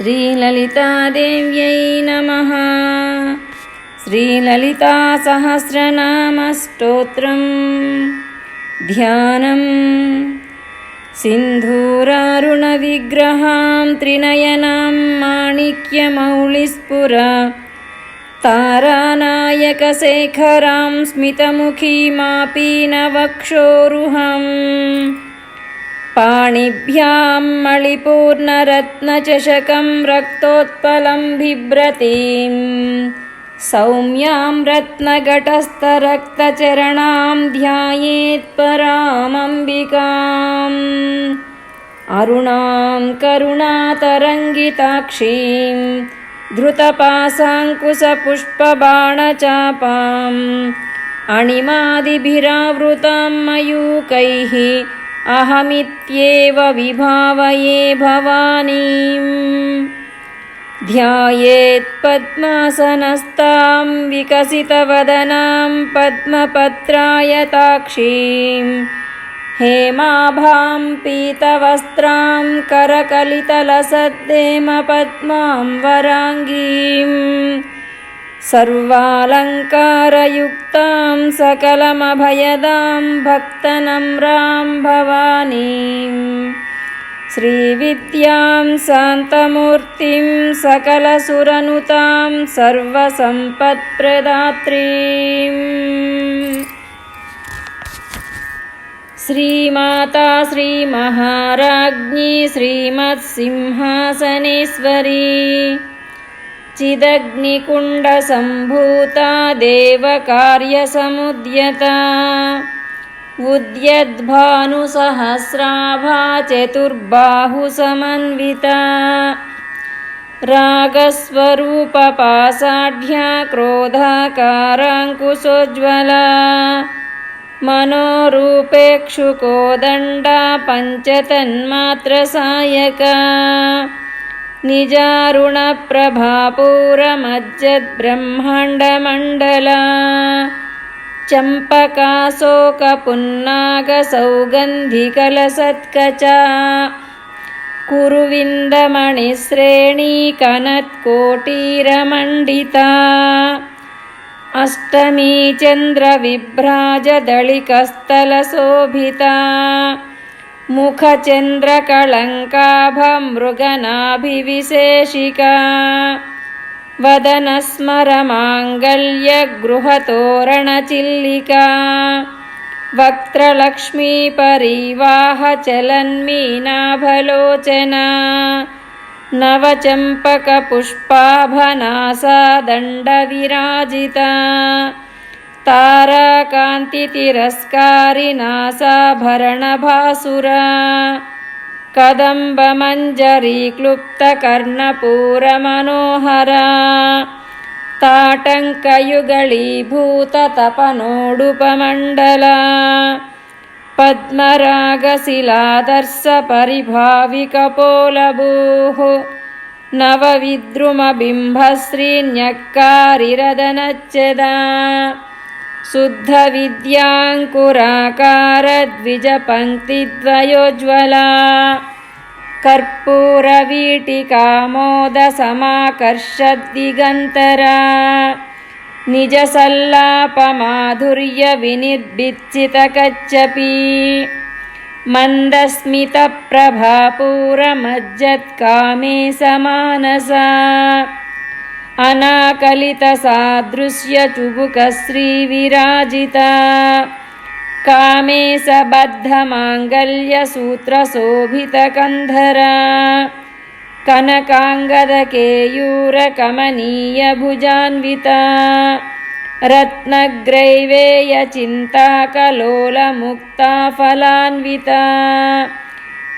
श्रीललितादेव्यै नमः। श्रीललितासहस्रनामस्तोत्रम् ध्यानम्। सिन्धूरारुणविग्रहां त्रिनयनां माणिक्यमौलिस्फुरा तारानायकशेखरां स्मितमुखीमापीनवक्षोरुहम् पाणिभ्यां मणिपूर्णरत्नचषकं रक्तोत्पलं बिभ्रतीं सौम्यां रत्नघटस्थरक्तचरणां ध्यायेत् परामम्बिकाम् अरुणां करुणातरङ्गिताक्षीं धृतपाशाङ्कुशपुष्पबाणचापाम् अणिमादिभिरावृतां मयूकैः अहमित्येव विभावये भवानीं ध्यायेत् पद्मासनस्तां विकसितवदनां पद्मपत्रायताक्षीं हेमाभां पीतवस्त्रां करकलितलसद्देमपद्मां वराङ्गीं सर्वालङ्कारयुक्तां सकलमभयदां भक्तनम्रां भवानीं श्रीविद्यां शान्तमूर्तिं सकलसुरनुतां सर्वसम्पत्प्रदात्रीम् श्रीमाता श्रीमहाराज्ञी श्रीमत्सिंहासनेश्वरी चिदग्निकुण्डसम्भूता देवकार्यसमुद्यता उद्यद्भानुसहस्राभा चतुर्बाहुसमन्विता रागस्वरूपपाषाढ्या क्रोधाकाराङ्कुशोज्ज्वला मनोरूपेक्षुकोदण्डा पञ्चतन्मात्रसायका निजारुणप्रभापूरमज्जद्ब्रह्माण्डमण्डला चम्पकाशोकपुन्नागसौगन्धिकलसत्कचा कुरुविन्दमणिश्रेणीकनत्कोटीरमण्डिता अष्टमी चन्द्रविभ्राजदळिकस्थलशोभिता मुखचन्द्रकलङ्काभमृगनाभिविशेषिका वदनस्मरमाङ्गल्यगृहतोरणचिल्लिका वक्त्रलक्ष्मीपरिवाहचलन्मीनाभलोचना नवचम्पकपुष्पाभनासा दण्डविराजिता ताराकान्तितिरस्कारिनासाभरणभासुरा कदम्बमञ्जरीक्लुप्तकर्णपूरमनोहरा ताटङ्कयुगलीभूततपनोडुपमण्डला पद्मरागशिलादर्शपरिभाविकपोलभूः नवविद्रुमबिम्बश्रीन्यक्कारिरदनच्चदा शुद्धविद्याङ्कुराकारद्विजपङ्क्तिद्वयोज्ज्वला कर्पूरवीटिकामोदसमाकर्षद्दिगन्तरा निजसल्लापमाधुर्यविनिर्भित्सितकच्छपी मन्दस्मितप्रभापूरमज्जत्कामे समानसा अनाकलितसादृश्यचुबुकश्रीविराजिता कामे सबद्धमाङ्गल्यसूत्रशोभितकन्धरा कनकाङ्गदकेयूरकमनीयभुजान्विता रत्नग्रैवेयचिन्ताकलोलमुक्ताफलान्विता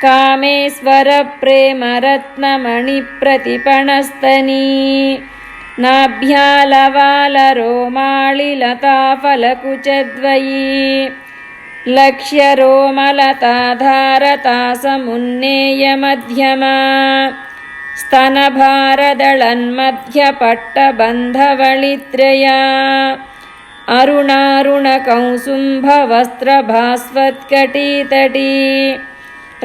कामेश्वरप्रेमरत्नमणिप्रतिपणस्तनी नाभ्यालवालरोमाळिलताफलकुचद्वयी लक्ष्यरोमलताधारतासमुन्नेयमध्यमा स्तनभारदळन्मध्यपट्टबन्धवळित्रया अरुणारुणकौसुम्भवस्त्रभास्वत्कटीतटी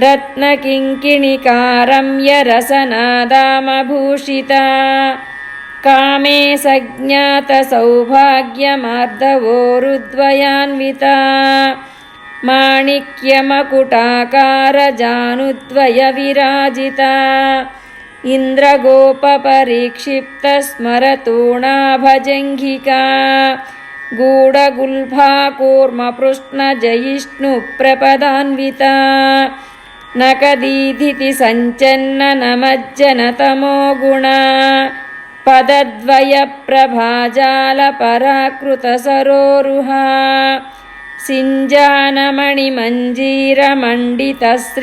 रत्नकिङ्किणिकारम्यरसनादामभूषिता कामे सज्ञातसौभाग्यमार्दवोरुद्वयान्विता माणिक्यमकुटाकारजानुद्वयविराजिता इन्द्रगोपपरिक्षिप्तस्मरतूणाभजङ्घिका गूढगुल्फाकूर्मपृष्णजयिष्णुप्रपदान्विता नकदीधिति सञ्चन्ननमज्जनतमो गुणा पदद्वयप्रभाजालपराकृतसरोरुहा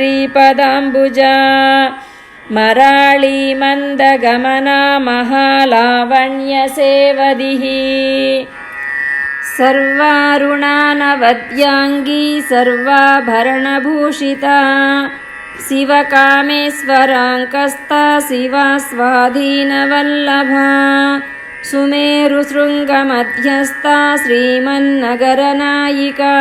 सिञ्जानमणिमञ्जीरमण्डितश्रीपदाम्बुजा मराळीमन्दगमना महालावण्यसेवदिः सर्वारुणानवद्याङ्गी सर्वाभरणभूषिता शिवकामेश्वराङ्कस्ता शिवा स्वाधीनवल्लभा सुमेरुशृङ्गमध्यस्था श्रीमन्नगरनायिका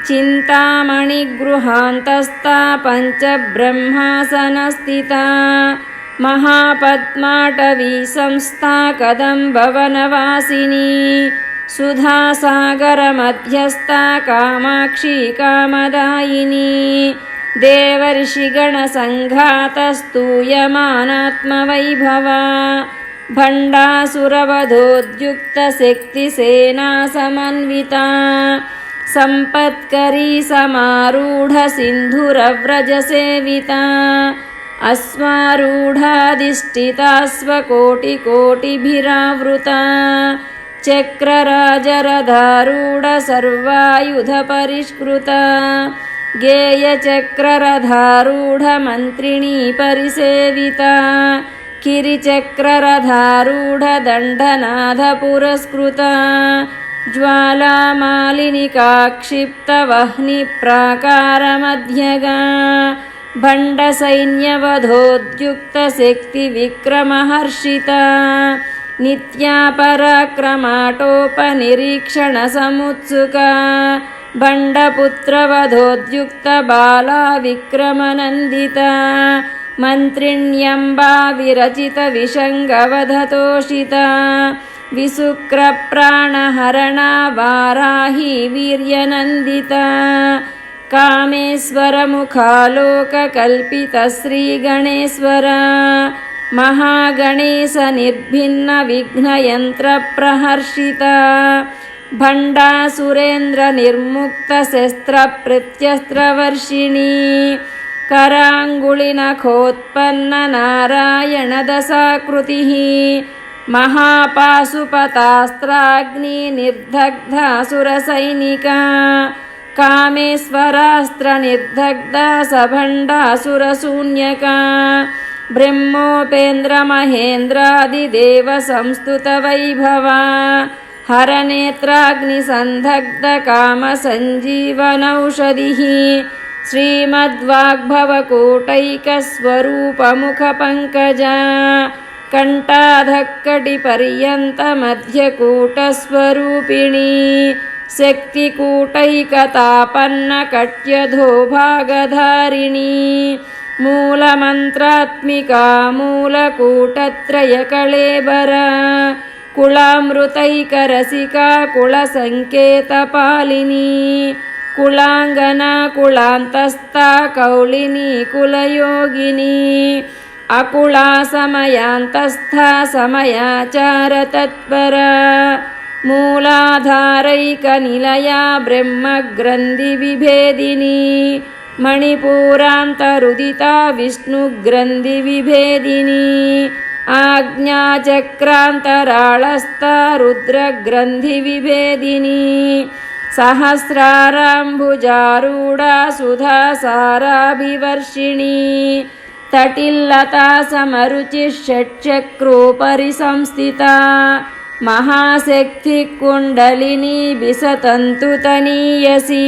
चिन्तामणिगृहान्तस्था पञ्चब्रह्मासनस्थिता महापद्माटवी संस्था कदम्बवनवासिनी सुधासागरमध्यस्था कामाक्षी कामदायिनी देवर्षिगणसङ्घातस्तूयमानात्मवैभवा भण्डासुरवधोद्युक्तशक्तिसेनासमन्विता सम्पत्करी समारूढसिन्धुरव्रजसेविता अश्वारूढाधिष्ठिताश्वकोटिकोटिभिरावृता चक्रराजरधारूढसर्वायुधपरिष्कृता गेयचक्ररधारूढमन्त्रिणी परिसेविता किरिचक्ररधारूढदण्डनाथपुरस्कृता ज्वालामालिनिकाक्षिप्तवह्निप्राकारमध्यगा भण्डसैन्यवधोद्युक्तशक्तिविक्रमहर्षिता नित्या पराक्रमाटोपनिरीक्षणसमुत्सुका भण्डपुत्रवधोद्युक्तबाला विक्रमनन्दिता मन्त्रिण्यम्बा विरचितविषङ्गवधतोषिता विशुक्रप्राणहरणा वाराही वीर्यनन्दिता कामेश्वरमुखालोककल्पितश्रीगणेश्वरा महागणेशनिर्भिन्नविघ्नयन्त्रप्रहर्षिता भण्डासुरेन्द्रनिर्मुक्तशस्त्रप्रत्यस्त्रवर्षिणी कराङ्गुलिनखोत्पन्ननारायणदशाकृतिः महापाशुपतास्त्राग्निनिर्दग्धासुरसैनिका कामेश्वरास्त्रनिर्दग्धा सभण्डासुरशून्यका ब्रह्मोपेन्द्रमहेन्द्रादिदेवसंस्तुतवैभवा हरनेत्राग्निसन्धग्धकामसञ्जीवनौषधिः श्रीमद्वाग्भवकूटैकस्वरूपमुखपङ्कजा कण्ठाधक्कटिपर्यन्तमध्यकूटस्वरूपिणी शक्तिकूटैकतापन्नकट्यधोभागधारिणी मूलमन्त्रात्मिका मूलकूटत्रयकळेबरा कुलामृतैकरसिका कुलसङ्केतपालिनी कुलाङ्गना कुलान्तस्था कौलिनी कुलयोगिनी अकुला समयान्तस्था समयाचारतत्परा मूलाधारैकनिलया ब्रह्मग्रन्थिविभेदिनी मणिपूरान्तरुदिता विष्णुग्रन्थिविभेदिनी आज्ञाचक्रान्तराळस्था रुद्रग्रन्थिविभेदिनी सहस्राराम्बुजारूढा सुधासाराभिवर्षिणी तटिल्लता समरुचिः षट्चक्रोपरि संस्थिता महाशक्तिकुण्डलिनी विसतन्तुतनीयसी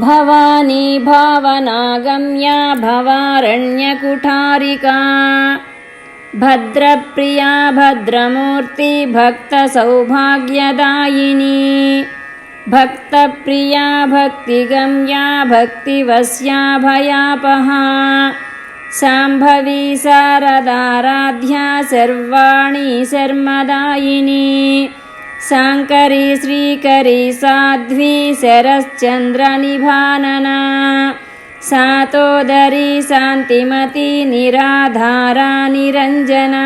भवानी भावनागम्या भवारण्यकुठारिका भद्रप्रिया भद्रमूर्ति भक्तसौभाग्यदायिनी भक्तप्रिया भक्तिगम्या भक्तिवश्या भयापहा शाम्भवी शारदाराध्या सर्वाणि शर्मदायिनी शाङ्करी श्रीकरी साध्वी शरश्चन्द्रनिभानना सातोदरी शान्तिमती निराधारा निरञ्जना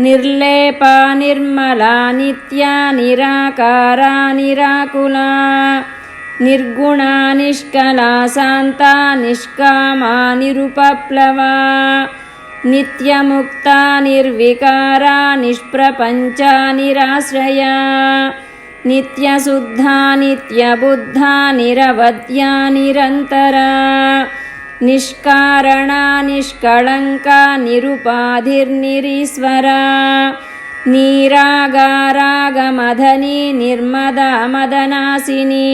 निर्लेपा निर्मला नित्या निराकारा निराकुला निर्गुणा निष्कला शान्ता निष्कामा निरुपप्लवा नित्यमुक्ता निर्विकारा निष्प्रपञ्चा निराश्रया नित्यशुद्धा नित्यबुद्धा निरवद्या निरन्तरा निष्कारणा निष्कळङ्का निरुपाधिर्निरीश्वरा निरागारागमदनी निर्मदा मदनासिनी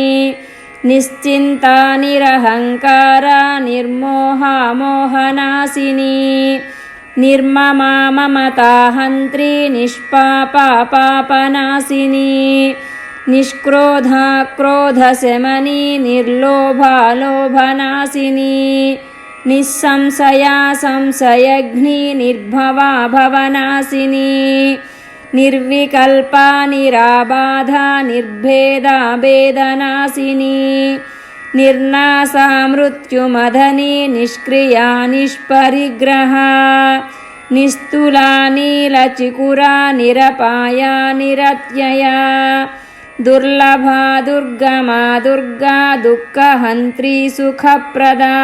निश्चिन्ता निरहङ्कारा निर्मोहा मोहनासिनी निर्ममा ममताहन्त्री निष्पापा पापनासिनी निष्क्रोधा क्रोधशमनी निर्लोभा लोभनासिनी निस्संशया संशयघ्नी निर्भवा भवनासिनी निर्विकल्पा निराबाधा निर्भेदा भेदनासिनी निर्नाशा मृत्युमदनी निष्क्रिया निष्परिग्रहा निस्तुला नीलचिकुरा निरपाया निरत्यया दुर्लभा दुर्गमा दुर्गा दुःखहन्त्री सुखप्रदा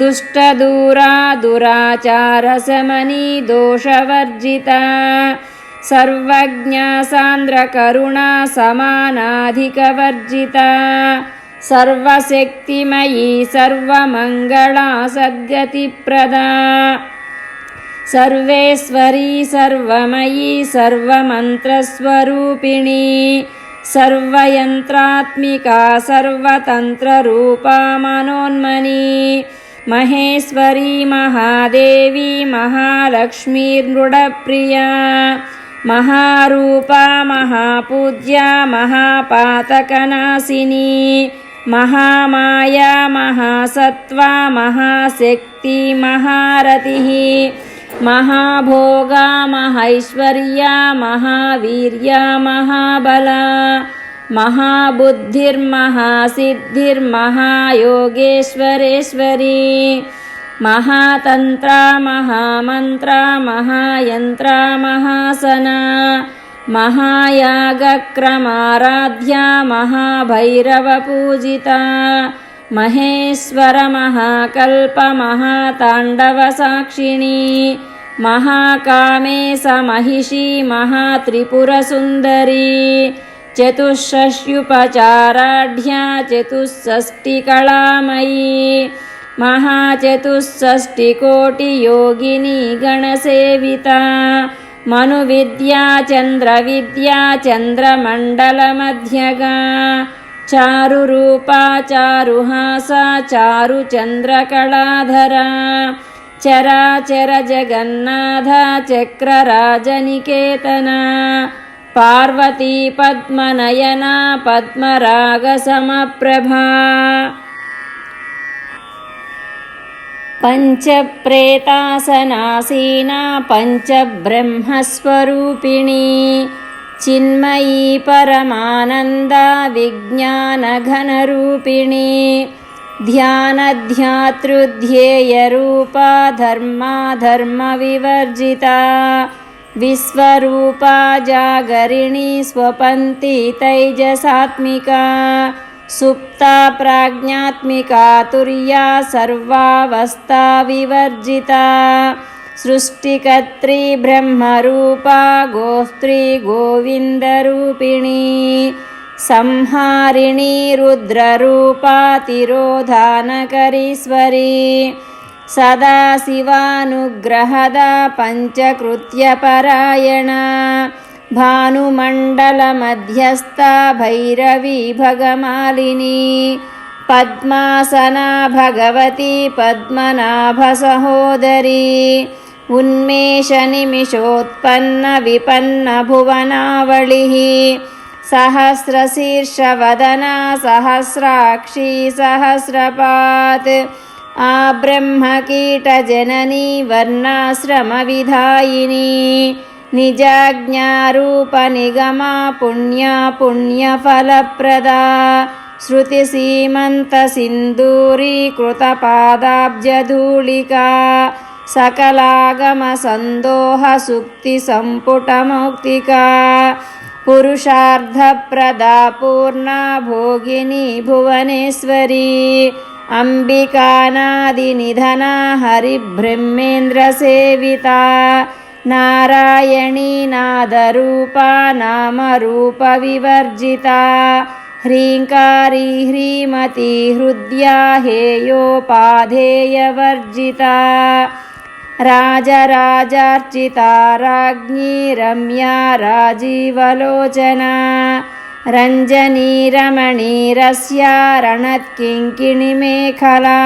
दुष्टदूरा दुराचारशमनी दोषवर्जिता सर्वज्ञा सान्द्रकरुणा समानाधिकवर्जिता सर्वशक्तिमयी सर्वमङ्गला सद्गतिप्रदा सर्वेश्वरी सर्वमयी सर्वमन्त्रस्वरूपिणी सर्वयन्त्रात्मिका सर्वतन्त्ररूपा मनोन्मनी महेश्वरी महादेवी महालक्ष्मीर्मृडप्रिया महारूपा महापूज्या महापातकनाशिनी महामाया महासत्त्वा महाशक्ति महारतिः महाभोगा महैश्वर्या महावीर्या महाबला महाबुद्धिर्महासिद्धिर्महायोगेश्वरेश्वरी महातन्त्रा महामन्त्रा महायन्त्रा महासना महायागक्रमाराध्या महाभैरवपूजिता महेश्वर महाकल्प महाताण्डवसाक्षिणी महाकामेश महिषी महात्रिपुरसुन्दरी चतुष्षष्ट्युपचाराढ्या चतुष्षष्टिकलामयी महाचतुष्षष्टिकोटियोगिनी गणसेविता मनुविद्या चन्द्रविद्या चन्द्रमण्डलमध्यगा चारुरूपा चारुहासा चारुचन्द्रकलाधरा चराचर जगन्नाथ चक्रराजनिकेतना पार्वती पद्मनयना पद्मरागसमप्रभा पञ्चप्रेतासनासीना पञ्चब्रह्मस्वरूपिणी चिन्मयी परमानन्दा विज्ञानघनरूपिणी ध्यानध्यातृध्येयरूपा धर्माधर्मविवर्जिता विश्वरूपा जागरिणी स्वपन्ति तैजसात्मिका सुप्ता प्राज्ञात्मिका तुर्या सर्वावस्था विवर्जिता सृष्टिकर्त्री ब्रह्मरूपा गोस्त्री गोविन्दरूपिणी संहारिणी रुद्ररूपा तिरोधानकरीश्वरी सदाशिवानुग्रहदा पञ्चकृत्यपरायणा भानुमण्डलमध्यस्था भैरवी भगमालिनी पद्मासना भगवती पद्मनाभसहोदरी उन्मेषनिमिषोत्पन्न विपन्न भुवनावलिः सहस्रशीर्षवदना सहस्राक्षी सहस्रपात् आब्रह्मकीटजननी वर्णाश्रमविधायिनी निजाज्ञारूपनिगमा पुण्या पुण्यफलप्रदा श्रुतिसीमन्तसिन्दूरीकृतपादाब्जधूलिका सकलागमसन्दोहसुक्तिसम्पुटमौक्तिका पुरुषार्थप्रदा पूर्णा भोगिनी भुवनेश्वरी अम्बिकानादिनिधना हरिब्रह्मेन्द्रसेविता नारायणी नादरूपा नामरूपविवर्जिता ह्रीङ्कारी ह्रीमती हृद्या हेयोपाधेयवर्जिता राजराजार्चिता राज्ञी रम्या राजीवलोचना रञ्जनी रमणीरस्या रणत्किङ्किणिमेखला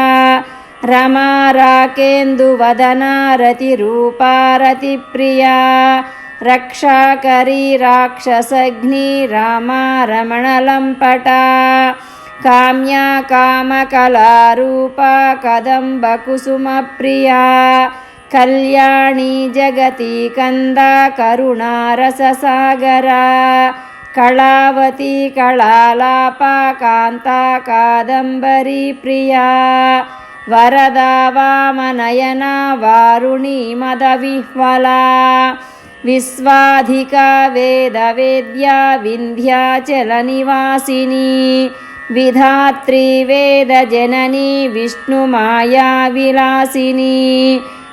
रमा राकेन्दुवदना रतिरूपा रतिप्रिया रक्षाकरी राक्षसघ्नी रामा रमणलम्पटा काम्या कामकलारूपा कदम्बकुसुमप्रिया कल्याणी जगती कन्दा करुणारससागरा कलावती कलालापा कान्ता कादम्बरी प्रिया वरदा वामनयना वारुणी मदविह्वला विश्वाधिका वेदवेद्या विन्ध्याचलनिवासिनी विधात्री वेदजननी विष्णुमाया विलासिनी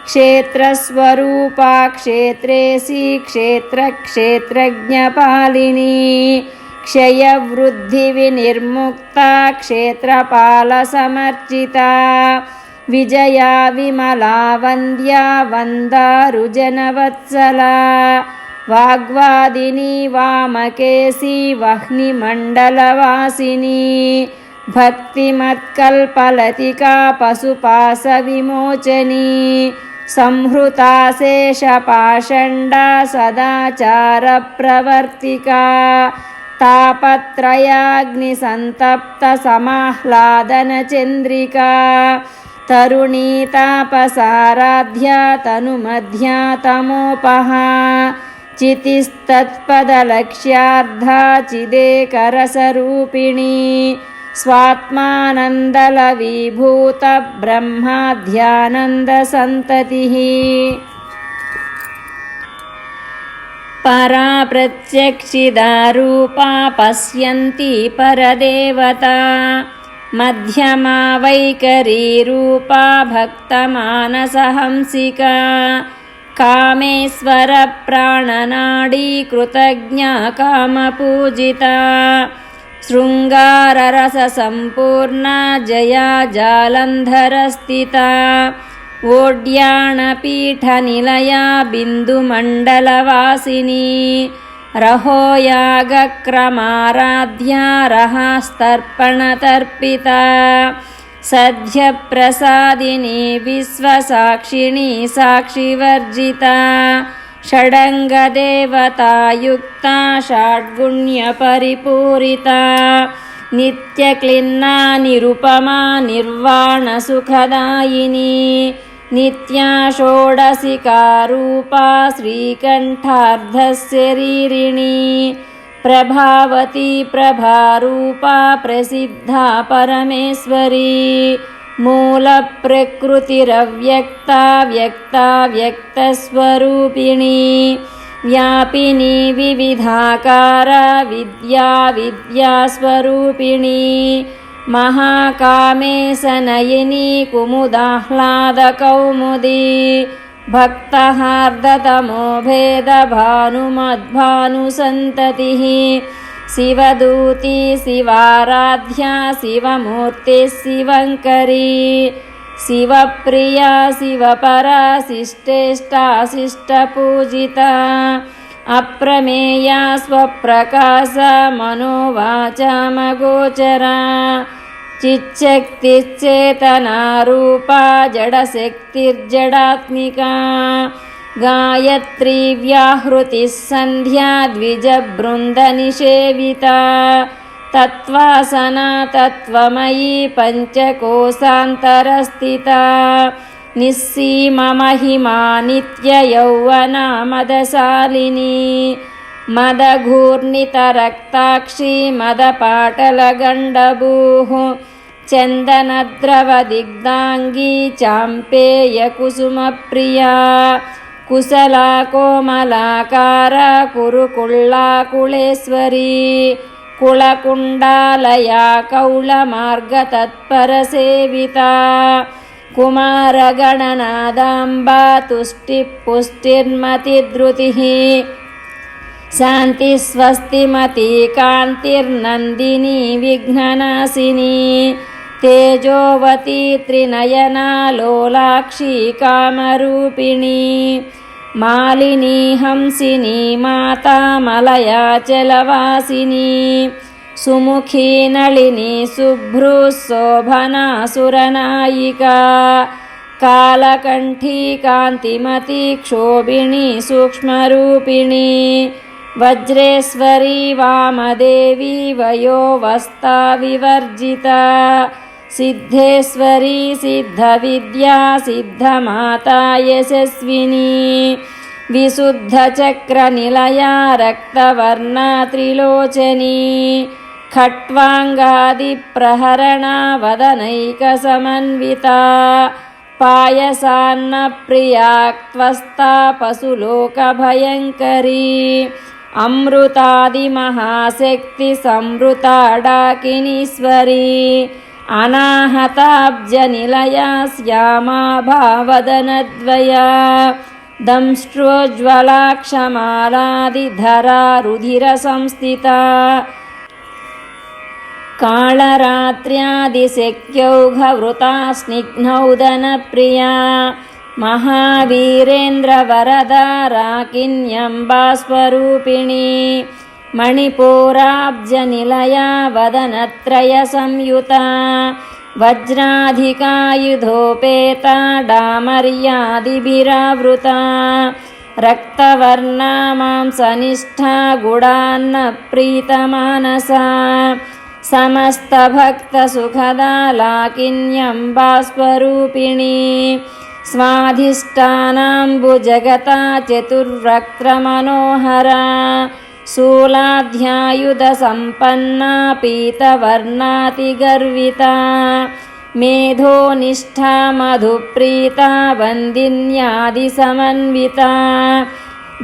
क्षेत्रस्वरूपा क्षेत्रेशी क्षेत्रक्षेत्रज्ञपालिनी क्षयवृद्धिविनिर्मुक्ता क्षेत्रपालसमर्चिता विजया विमला वन्द्या वन्दारुजनवत्सला वाग्वादिनी वामकेशी वह्निमण्डलवासिनी भक्तिमत्कल्पलतिका पशुपाशविमोचनी संहृता शेषपाषण्डा सदाचारप्रवर्तिका तापत्रयाग्निसन्तप्तसमाह्लादनचन्द्रिका तरुणी तापसाराध्या तनुमध्या तमोपहा चितिस्तत्पदलक्ष्यार्धा चिदेकरसरूपिणी स्वात्मानन्दलवीभूतब्रह्माध्यानन्दसन्ततिः परा प्रत्यक्षिदा रूपा पश्यन्ती परदेवता मध्यमा वैकरी रूपा भक्तमानसहंसिका कामेश्वरप्राणनाडी कृतज्ञा कामपूजिता शृङ्गाररससम्पूर्णा जया जालन्धरस्थिता ओड्याणपीठनिलया बिन्दुमण्डलवासिनी रहोयागक्रमाराध्या रहास्तर्पणतर्पिता सध्यप्रसादिनी विश्वसाक्षिणी साक्षिवर्जिता षडङ्गदेवतायुक्ता षड्गुण्यपरिपूरिता नित्यक्लिन्ना निरुपमा निर्वाणसुखदायिनी नित्या षोडशिका रूपा श्रीकण्ठार्धशरीरिणी प्रभावती प्रभारूपा प्रसिद्धा परमेश्वरी मूलप्रकृतिरव्यक्ता व्यक्ता व्यक्तस्वरूपिणी व्यापिनी विविधाकारा विद्या विद्यास्वरूपिणी महाकामेशनयिनी कुमुदाह्लादकौमुदी भक्तहार्दतमो भेदभानुमद्भानुसन्ततिः शिवदूती शिवाराध्या शिवमूर्तिः शिवङ्करी शिवप्रिया शिवपरा शिष्टेष्टा शिष्टपूजिता अप्रमेया स्वप्रकाश मनोवाचामगोचरा चिच्छक्तिश्चेतनारूपा जडशक्तिर्जडात्मिका गायत्री व्याहृतिः सन्ध्या द्विजबृन्दनिषेविता तत्त्वासना तत्त्वमयी पञ्चकोशान्तरस्थिता निस्सीममहिमा नित्ययौवना मदशालिनी मदघूर्णितरक्ताक्षी मदपाटलगण्डभूः चन्दनद्रवदिग्धाङ्गी चाम्पेयकुसुमप्रिया कुशला कोमलाकारा कुरुकुळ्ळाकुळेश्वरी कुलकुण्डालया कौलमार्गतत्परसेविता कुमारगणनादाम्बा तुष्टिः पुष्टिर्मतिद्रुतिः शान्तिः स्वस्तिमती कान्तिर्नन्दिनी विघ्ननाशिनी तेजोवती त्रिनयना लोलाक्षी कामरूपिणी मालिनी हंसिनी माता मलया चलवासिनी सुमुखी नलिनी शुभ्रुः शोभना सुरनायिका कालकण्ठी कान्तिमती क्षोभिणी सूक्ष्मरूपिणी वज्रेश्वरी वामदेवी वयोवस्था विवर्जिता सिद्धेश्वरी सिद्धविद्या सिद्धमाता यशस्विनी विशुद्धचक्रनिलया रक्तवर्णा त्रिलोचनी खट्वाङ्गादिप्रहरणा वदनैकसमन्विता पायसान्नप्रिया त्वस्ता पशुलोकभयङ्करी अमृतादिमहाशक्तिसंवृता डाकिनीश्वरी अनाहताब्जनिलया श्यामा भावदनद्वया दंष्ट्रोज्ज्वलाक्षमालादिधरा रुधिरसंस्थिता कालरात्र्यादिशक्यौघवृता स्निग्धौदनप्रिया महावीरेन्द्रवरदा राकिन्यम्बास्वरूपिणी मणिपूराब्जनिलया वदनत्रयसंयुता वज्राधिकायुधोपेता डामर्यादिभिरावृता रक्तवर्णा मांसनिष्ठा गुडान्नप्रीतमानसा समस्तभक्तसुखदा लाकिन्यम्बास्वरूपिणी स्वाधिष्ठानाम्बुजगता चतुर्वक्त्रमनोहरा शूलाध्यायुधसम्पन्ना पीतवर्णातिगर्विता मेधोनिष्ठा मधुप्रीता वन्दिन्यादिसमन्विता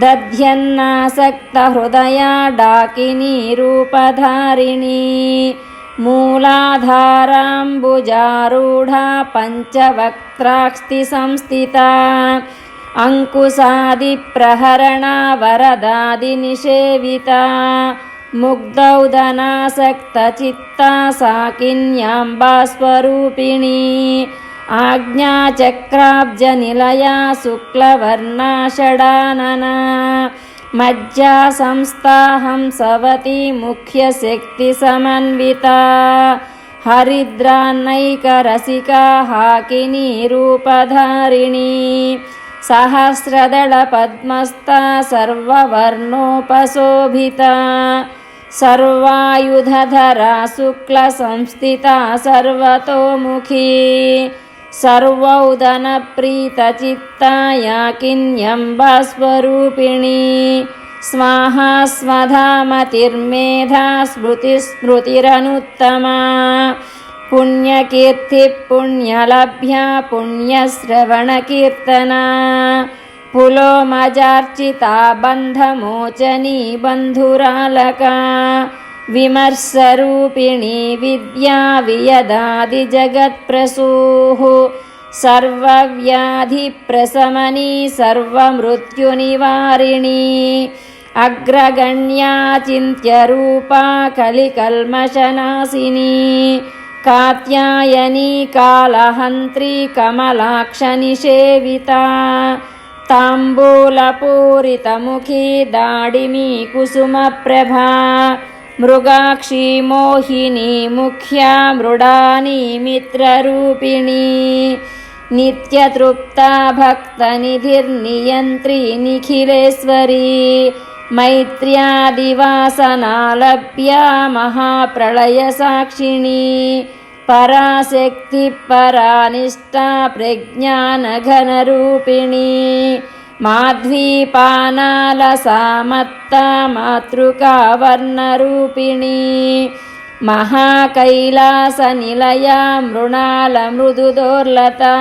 दध्यन्नासक्तहृदया डाकिनी रूपधारिणी मूलाधाराम्बुजारूढा पञ्चवक्त्रास्तिसंस्थिता अङ्कुशादिप्रहरणा वरदादिनिषेविता मुग्धौदनासक्तचित्ता साकिन्याम्बास्वरूपिणी आज्ञाचक्राब्जनिलया शुक्लवर्णा षडानना मज्जा संस्था हंसवती मुख्यशक्तिसमन्विता हरिद्रान्नैकरसिका हाकिनी रूपधारिणी सहस्रदलपद्मस्था सर्ववर्णोपशोभिता सर्वायुधधरा शुक्लसंस्थिता सर्वतोमुखी सर्वौदनप्रीतचित्ता याकिन्यम्बास्वरूपिणी स्वाहा स्वधा मतिर्मेधा स्मृतिरनुत्तमा पुण्यकीर्तिः पुण्यलभ्या पुण्यश्रवणकीर्तना पुलोमजार्चिता बन्धमोचनी बन्धुरालका विमर्शरूपिणी विद्या वियदादिजगत्प्रसूः सर्वव्याधिप्रशमनी सर्वमृत्युनिवारिणी अग्रगण्या चिन्त्यरूपा कलिकल्मषनाशिनी कात्यायनी कालहन्त्री कमलाक्षनिषेविता ताम्बूलपूरितमुखी दाडिमी कुसुमप्रभा मृगाक्षी मोहिनी मुख्या मृडानी मित्ररूपिणी नित्यतृप्ता भक्तनिधिर्नियन्त्री निखिलेश्वरी मैत्र्यादिवासनालभ्या महाप्रलयसाक्षिणी पराशक्तिः परानिष्ठा प्रज्ञानघनरूपिणी माध्वीपानालसामत्ता मातृकावर्णरूपिणी महाकैलासनिलया मृणालमृदुदोर्लता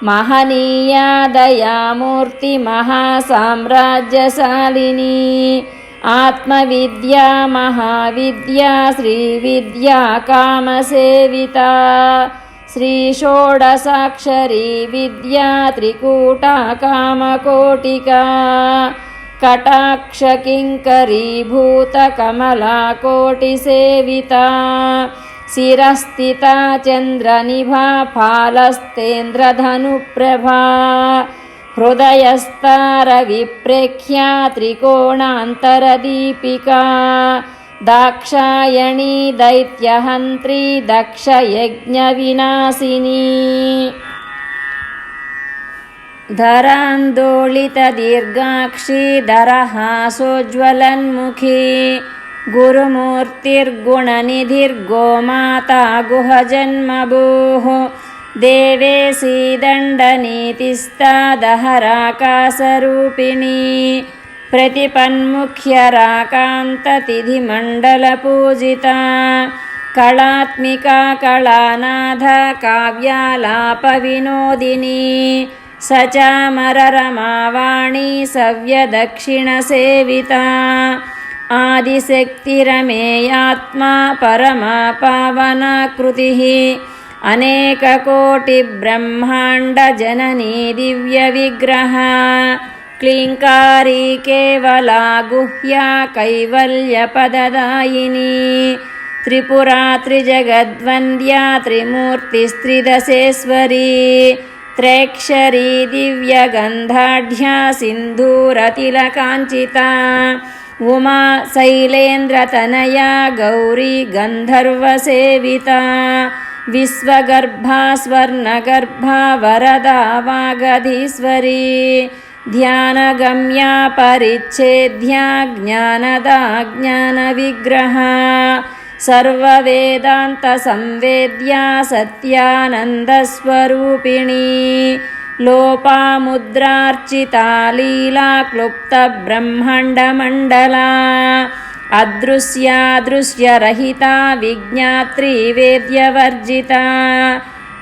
महनीया दयामूर्ति महासाम्राज्यशालिनी आत्मविद्या महाविद्या श्रीविद्या कामसेविता श्रीषोडशाक्षरी विद्या त्रिकूटा कामकोटिका कटाक्षकिङ्करीभूतकमला कोटिसेविता शिरस्थिता चन्द्रनिभा फालस्तेन्द्रधनुप्रभा हृदयस्तारविप्रेक्ष्या त्रिकोणान्तरदीपिका दाक्षायणी दैत्यहन्त्री दक्षयज्ञविनाशिनी धरान्दोलितदीर्घाक्षी दरहासोज्ज्वलन्मुखी गुरुमूर्तिर्गुणनिधिर्गोमाता गुहजन्मभूः देवेशी दण्डनीतिस्ता दहराकाशरूपिणी प्रतिपन्मुख्यराकान्ततिथिमण्डलपूजिता कलात्मिका कलानाथा काव्यालापविनोदिनी सचामररमावाणी सव्यदक्षिणसेविता आदिशक्तिरमेयात्मा परमा पावनाकृतिः अनेककोटिब्रह्माण्डजननी दिव्यविग्रहा क्लीङ्कारी केवला गुह्या कैवल्यपददायिनी त्रिपुरा त्रिजगद्वन्द्या त्रिमूर्तिस्त्रिदशेश्वरी त्रैक्षरी दिव्यगन्धाढ्या सिन्धूरतिलकाञ्चिता उमा शैलेन्द्रतनया गौरी गन्धर्वसेविता विश्वगर्भा स्वर्णगर्भा वरदा वागधीश्वरी ध्यानगम्या परिच्छेद्या ज्ञानदा ज्ञानविग्रहा सर्ववेदान्तसंवेद्या सत्यानन्दस्वरूपिणी लोपामुद्रार्चिता लीला क्लुप्तब्रह्माण्डमण्डला अदृश्यादृश्यरहिता विज्ञात्री वेद्यवर्जिता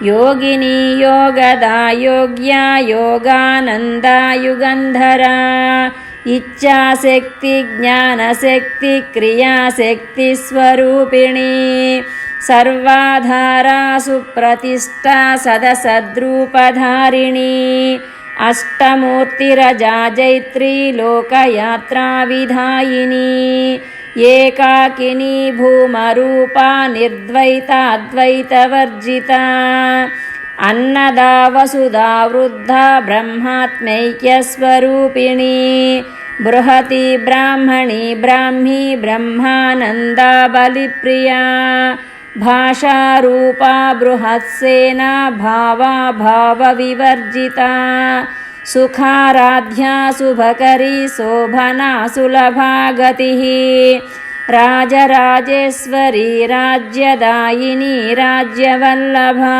योगिनी योगदा योग्या योगानन्दा युगन्धरा इच्छाशक्ति ज्ञानशक्ति क्रियाशक्तिस्वरूपिणी सर्वाधारा सुप्रतिष्ठा सदसद्रूपधारिणी अष्टमूर्तिरजा जैत्री लोकयात्राविधायिनी एकाकिनी भूमरूपा निर्द्वैताद्वैतवर्जिता अन्नदा वसुधा वृद्धा ब्रह्मात्मैक्यस्वरूपिणी बृहती ब्राह्मणी ब्राह्मी ब्रह्मानन्दा बलिप्रिया भाषारूपा बृहत्सेना भावा भावविवर्जिता सुखाराध्या शुभकरी शोभना सुलभा गतिः राजराजेश्वरी राज्यदायिनी राज्यवल्लभा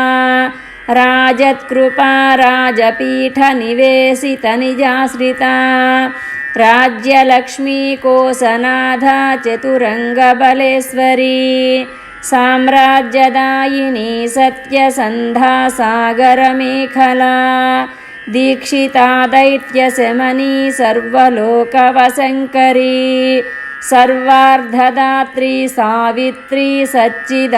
राजत्कृपा राजपीठनिवेशितनिजाश्रिता राज्यलक्ष्मी कोसनाधा चतुरङ्गबलेश्वरी साम्राज्यदायिनी सत्यसन्धा सागरमेखला दीक्षिता दैत्यशमनी सर्वलोकवशङ्करी सर्वार्धदात्री सावित्री सच्चिदानन्दरूपिणी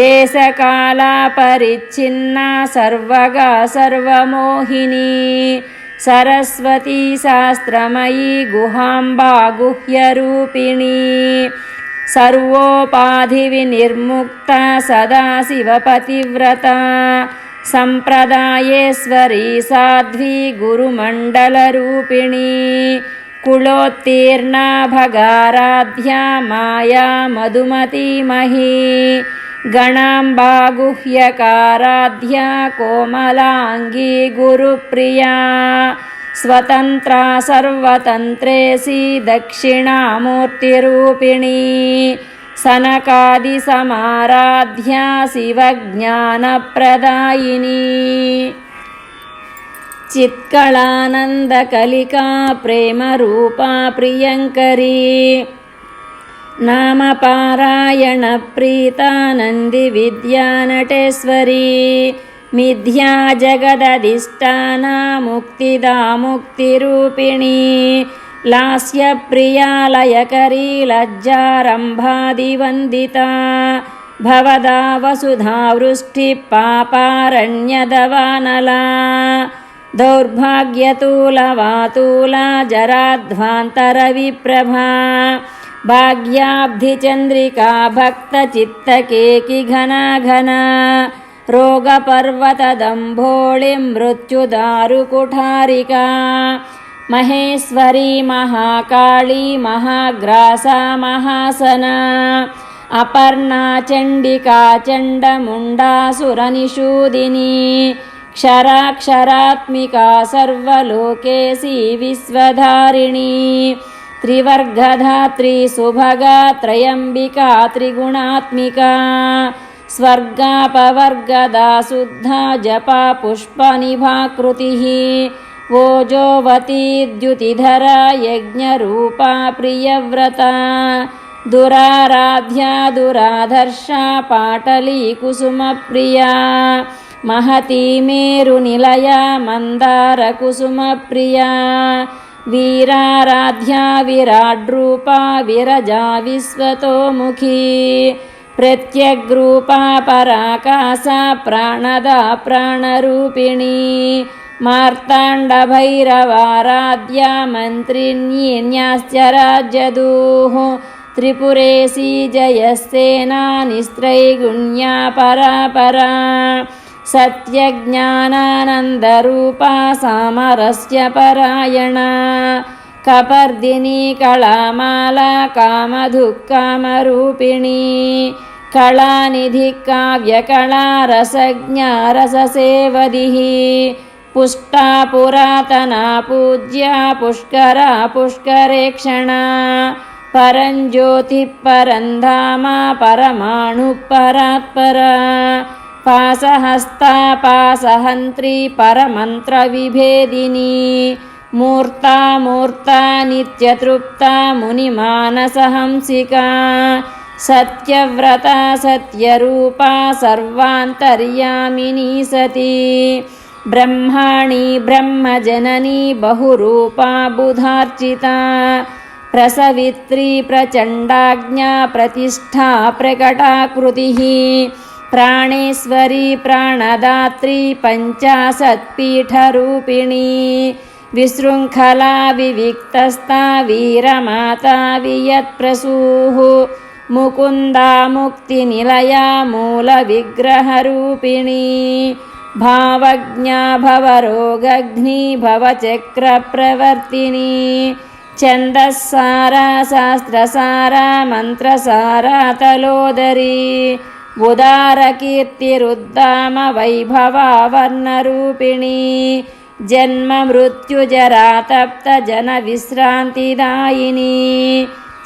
देशकालापरिच्छिन्ना सर्वगा सर्वमोहिनी सरस्वती शास्त्रमयी गुहाम्बा गुह्यरूपिणी सर्वोपाधिविनिर्मुक्ता सदाशिवपतिव्रता सम्प्रदायेश्वरी साध्वी गुरुमण्डलरूपिणी कुलोत्तीर्णा भगाराध्या माया मधुमती मही गणाम्बा गुह्यकाराध्या कोमलाङ्गी गुरुप्रिया स्वतन्त्रा सर्वतन्त्रेसी दक्षिणामूर्तिरूपिणी सनकादिसमाराध्या शिवज्ञानप्रदायिनी चित्कलानन्दकलिका प्रेमरूपा प्रियङ्करी नामपारायणप्रीता नन्दिविद्यानटेश्वरी मिथ्या जगदधिष्ठाना मुक्तिदा मुक्तिरूपिणी लास्यप्रिया लयकरी लज्जारम्भादिवन्दिता भवदा वसुधा वृष्टिः पापारण्यदवानला दौर्भाग्यतूलवातूला जराध्वान्तरविप्रभा भाग्याब्धिचन्द्रिका भक्तचित्तकेकि घना घना रोगपर्वतदम्भोळिं मृत्युदारुकुठारिका महेश्वरी महाकाली महाग्रासा महासना अपर्णा चण्डिका चण्डमुण्डासुरनिषूदिनी क्षराक्षरात्मिका सर्वलोकेशी विश्वधारिणी त्रिवर्गधात्री सुभगा त्रयम्बिका त्रिगुणात्मिका स्वर्गापवर्गदा शुद्धा जपा पुष्पनिभाकृतिः ओजोवती द्युतिधरा यज्ञरूपा प्रियव्रता दुराराध्या दुराधर्षा पाटली कुसुमप्रिया महती मेरुनिलया मन्दारकुसुमप्रिया वीराराध्या विराड्रूपा विरजा विश्वतोमुखी प्रत्यग्रूपा पराकाशा प्राणदा प्राणरूपिणी मार्ताण्डभैरवाराध्या मन्त्रिण्यन्याश्च राज्यदूः त्रिपुरेशी जयस्तेना निस्त्रैगुण्या परापरा सत्यज्ञानानन्दरूपा सामरस्य परायणा कपर्दिनी कलामाला कामधुक्कामरूपिणी कलानिधि काव्यकला रसज्ञा रससेवदिः पुष्टा पुरातना पूज्या पुष्करा पुष्करेक्षणा परञ्ज्योतिः परन्धामा परमाणुः परात्परा पासहस्ता पासहन्त्री परमन्त्रविभेदिनी मूर्ता मूर्ता नित्यतृप्ता मुनिमानसहंसिका सत्यव्रता सत्यरूपा सर्वान्तर्यामिनी सती ब्रह्माणी ब्रह्मजननी बहुरूपा बुधार्चिता प्रसवित्री प्रचण्डाज्ञा प्रतिष्ठा प्रकटाकृतिः प्राणेश्वरी प्राणदात्री पञ्चाशत्पीठरूपिणी विशृङ्खला विविक्तस्था वीरमाता वियत्प्रसूः मुकुन्दा मुक्तिनिलया मूलविग्रहरूपिणी भावज्ञा भवरोगघ्नी भवचक्रप्रवर्तिनी छन्दस्सारा शास्त्रसारा मन्त्रसारा तलोदरी उदारकीर्तिरुद्दाम वैभवावर्णरूपिणी जन्म मृत्युजरा तप्त जनविश्रान्तिदायिनी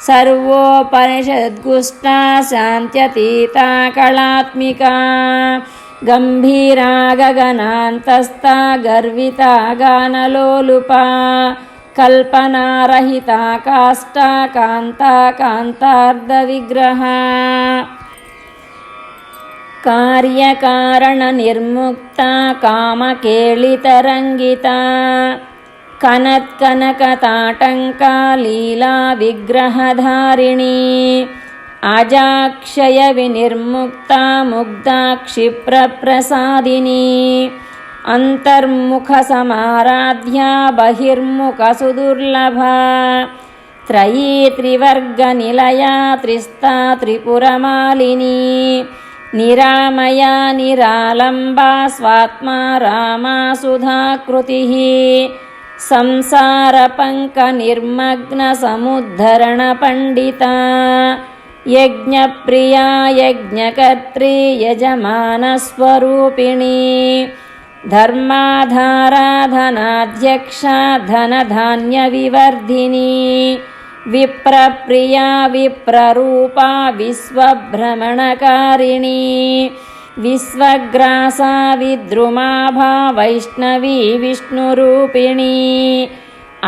सर्वोपनिषद्गुष्टा शान्त्यतीता कलात्मिका गम्भीरा गगनान्तस्था गर्विता गानलोलुपा कल्पनारहिता काष्ठा कान्ता कान्तार्धविग्रहा कार्यकारणनिर्मुक्ता कामकेलितरङ्गिता कनत्कनकताटङ्का लीला विग्रहधारिणी अजाक्षयविनिर्मुक्ता मुग्धा क्षिप्रप्रसादिनी अन्तर्मुखसमाराध्या बहिर्मुखसुदुर्लभा त्रयी त्रिवर्गनिलया त्रिस्ता त्रिपुरमालिनी निरामया निरालम्बा स्वात्मा रामा सुधाकृतिः संसारपङ्कनिर्मग्नसमुद्धरणपण्डिता यज्ञप्रिया यज्ञकर्त्री यजमानस्वरूपिणी धर्माधारा धनाध्यक्षा धनधान्यविवर्धिनी विप्रप्रिया विप्ररूपा विश्वभ्रमणकारिणी विश्वग्रासा विद्रुमाभा वैष्णवी विष्णुरूपिणी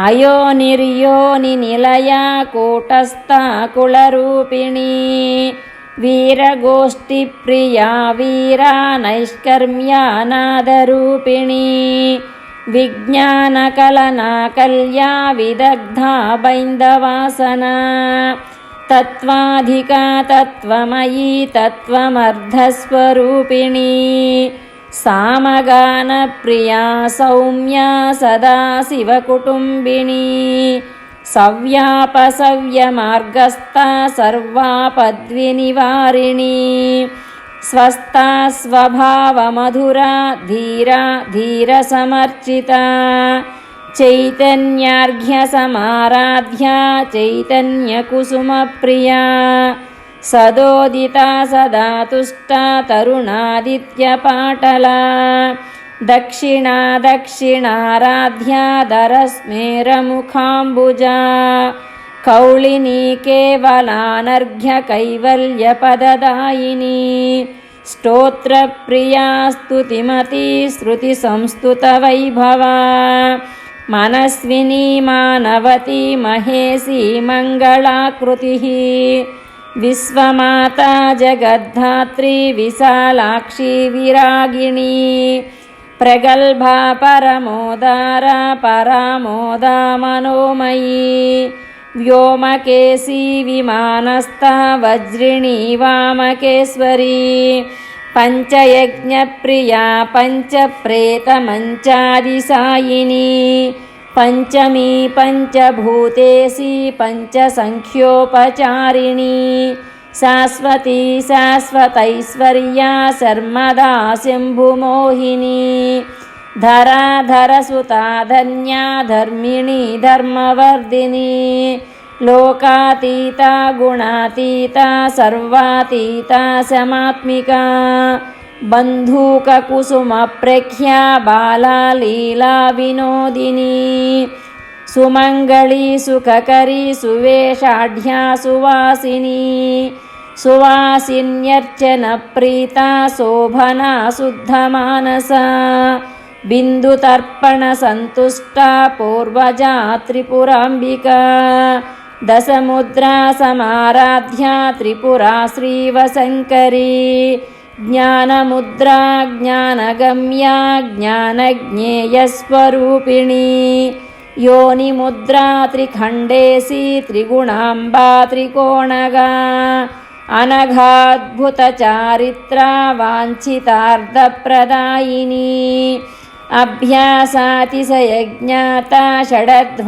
अयोनिर्योनिनिलया कूटस्था कुलरूपिणी वीरगोष्ठिप्रिया वीरा नैष्कर्म्यानादरूपिणी विज्ञानकलनाकल्या विदग्धा बैन्दवासना तत्त्वाधिका तत्त्वमयी तत्त्वमर्धस्वरूपिणी सामगानप्रिया सौम्या सदाशिवकुटुम्बिनी सव्यापसव्यमार्गस्था सर्वापद्विनिवारिणी स्वस्था स्वभावमधुरा धीरा धीरसमर्चिता चैतन्यार्घ्यसमाराध्या चैतन्यकुसुमप्रिया सदोदिता सदा तुष्टा तरुणादित्यपाटला दक्षिणा दक्षिणाराध्या दरस्मेरमुखाम्बुजा कौलिनी केवलानर्घ्यकैवल्यपददायिनी स्तोत्रप्रिया स्तुतिमती श्रुतिसंस्तुतवैभवा मनस्विनी मानवती महेशी मङ्गलाकृतिः विश्वमाता जगद्धात्री विशालाक्षी विरागिणी प्रगल्भा परमोदारा परामोदा मनोमयी व्योमकेशी विमानस्था वज्रिणी वामकेश्वरी पञ्चयज्ञप्रिया पञ्चप्रेतमञ्चादिसायिनी पञ्चमी पञ्चभूतेशी पञ्चसङ्ख्योपचारिणी शाश्वती शाश्वतैश्वर्या शर्मदा शम्भुमोहिनी धराधरसुता धन्या धर्मिणी धर्मवर्धिनी लोकातीता गुणातीता सर्वातीता समात्मिका बन्धूककुसुमप्रेक्ष्या बाला लीला विनोदिनी सुमङ्गली सुखकरी सुवेशाढ्या सुवासिनी सुवासिन्यर्चनप्रीता शोभना शुद्धमानसा बिन्दुतर्पणसन्तुष्टा पूर्वजा त्रिपुराम्बिका दशमुद्रा समाराध्या त्रिपुरा श्रीवशङ्करी ज्ञानमुद्रा ज्ञानगम्या ज्ञानज्ञेयस्वरूपिणी योनिमुद्रा त्रिखण्डेशी त्रिगुणाम्बा त्रिकोणगा अनघाद्भुतचारित्रा वाञ्छितार्थप्रदायिनी अभ्यासातिशयज्ञाता षडध्वातीतरूपिणी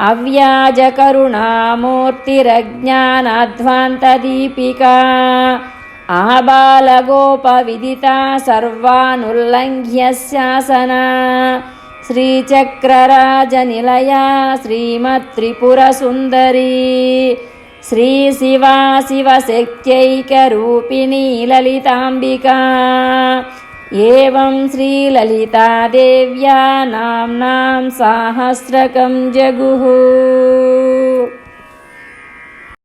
अव्याजकरुणामूर्तिरज्ञानाध्वान्तदीपिका आबालगोपविदिता सर्वानुल्लङ्घ्य शासना श्रीचक्रराजनिलया श्रीमत्त्रिपुरसुन्दरी श्रीशिवा शिवशक्त्यैकरूपिणी ललिताम्बिका एवं श्रीललितादेव्या नाम्नां साहस्रकं जगुः।